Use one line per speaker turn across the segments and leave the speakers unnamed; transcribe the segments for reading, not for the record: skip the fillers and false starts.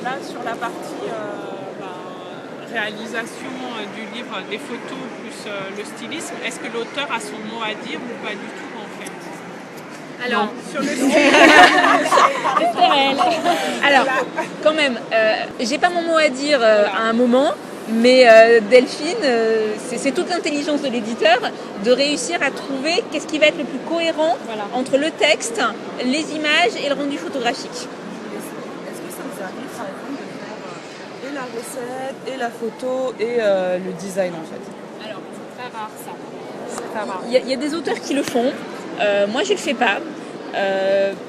Là, sur la partie réalisation du livre, des photos plus le stylisme, est-ce que l'auteur a son mot à dire ou pas du tout en fait?
Alors,
sur le stylisme.
c'est réel. Alors, quand même, j'ai pas mon mot à dire à un moment, mais Delphine, c'est toute l'intelligence de l'éditeur de réussir à trouver qu'est-ce qui va être le plus cohérent entre le texte, les images et le rendu photographique.
Est-ce que ça vous arrive par exemple de faire et la recette, et la photo, et le design en fait?
Alors, c'est très rare ça. C'est très rare. Il y a des auteurs qui le font. Moi, je ne le fais pas.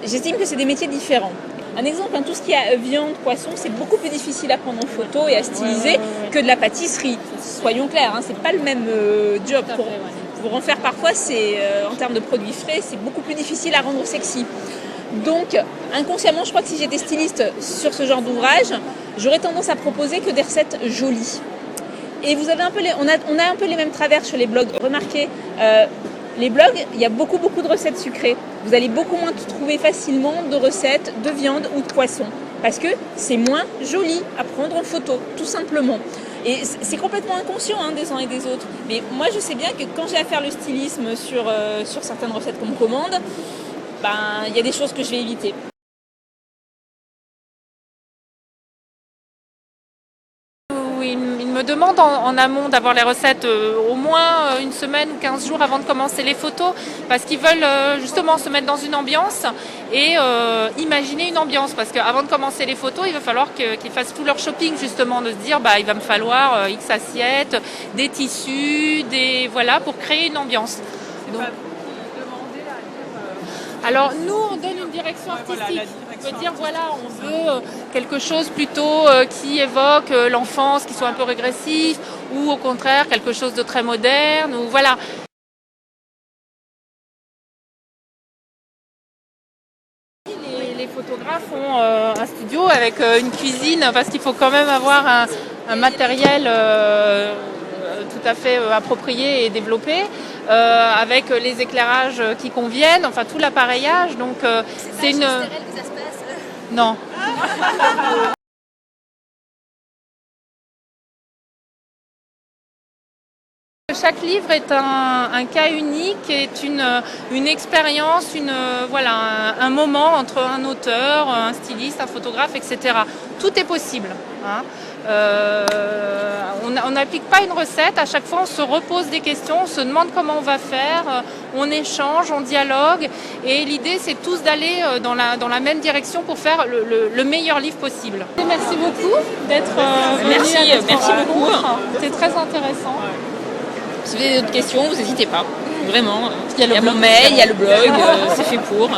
J'estime que c'est des métiers différents. Un exemple, tout ce qui est viande, poisson, c'est beaucoup plus difficile à prendre en photo et à styliser que de la pâtisserie. Soyons clairs, c'est pas le même job. Pour en faire parfois, en termes de produits frais, c'est beaucoup plus difficile à rendre sexy. Donc, inconsciemment, je crois que si j'étais styliste sur ce genre d'ouvrage, j'aurais tendance à proposer que des recettes jolies. Et vous avez on a un peu les mêmes travers sur les blogs. Remarquez, les blogs, il y a beaucoup de recettes sucrées. Vous allez beaucoup moins trouver facilement de recettes de viande ou de poisson. Parce que c'est moins joli à prendre en photo, tout simplement. Et c'est complètement inconscient des uns et des autres. Mais moi, je sais bien que quand j'ai à faire le stylisme sur certaines recettes qu'on me commande, il y a des choses que je vais éviter.
Il me demande en amont d'avoir les recettes au moins une semaine ou 15 jours avant de commencer les photos parce qu'ils veulent justement se mettre dans une ambiance et imaginer une ambiance parce qu'avant de commencer les photos, il va falloir qu'ils fassent tout leur shopping justement, de se dire il va me falloir X assiettes, des tissus, pour créer une ambiance. Donc, alors nous on donne une direction artistique, on peut dire on veut quelque chose plutôt qui évoque l'enfance, qui soit un peu régressif, ou au contraire quelque chose de très moderne, ou voilà. Les photographes ont un studio avec une cuisine parce qu'il faut quand même avoir un matériel tout à fait approprié et développé, avec les éclairages qui conviennent, enfin tout l'appareillage. Donc c'est une...
Que ça se passe.
Non. Chaque livre est un cas unique, est une expérience, un moment entre un auteur, un styliste, un photographe, etc. Tout est possible. On n'applique pas une recette, à chaque fois on se repose des questions, on se demande comment on va faire, on échange, on dialogue, et l'idée c'est tous d'aller dans la même direction pour faire le meilleur livre possible. Merci beaucoup d'être venu à notre rencontre. C'était très intéressant.
Si vous avez d'autres questions, vous n'hésitez pas. Vraiment. Il y a mon mail, il y a le blog, c'est fait pour.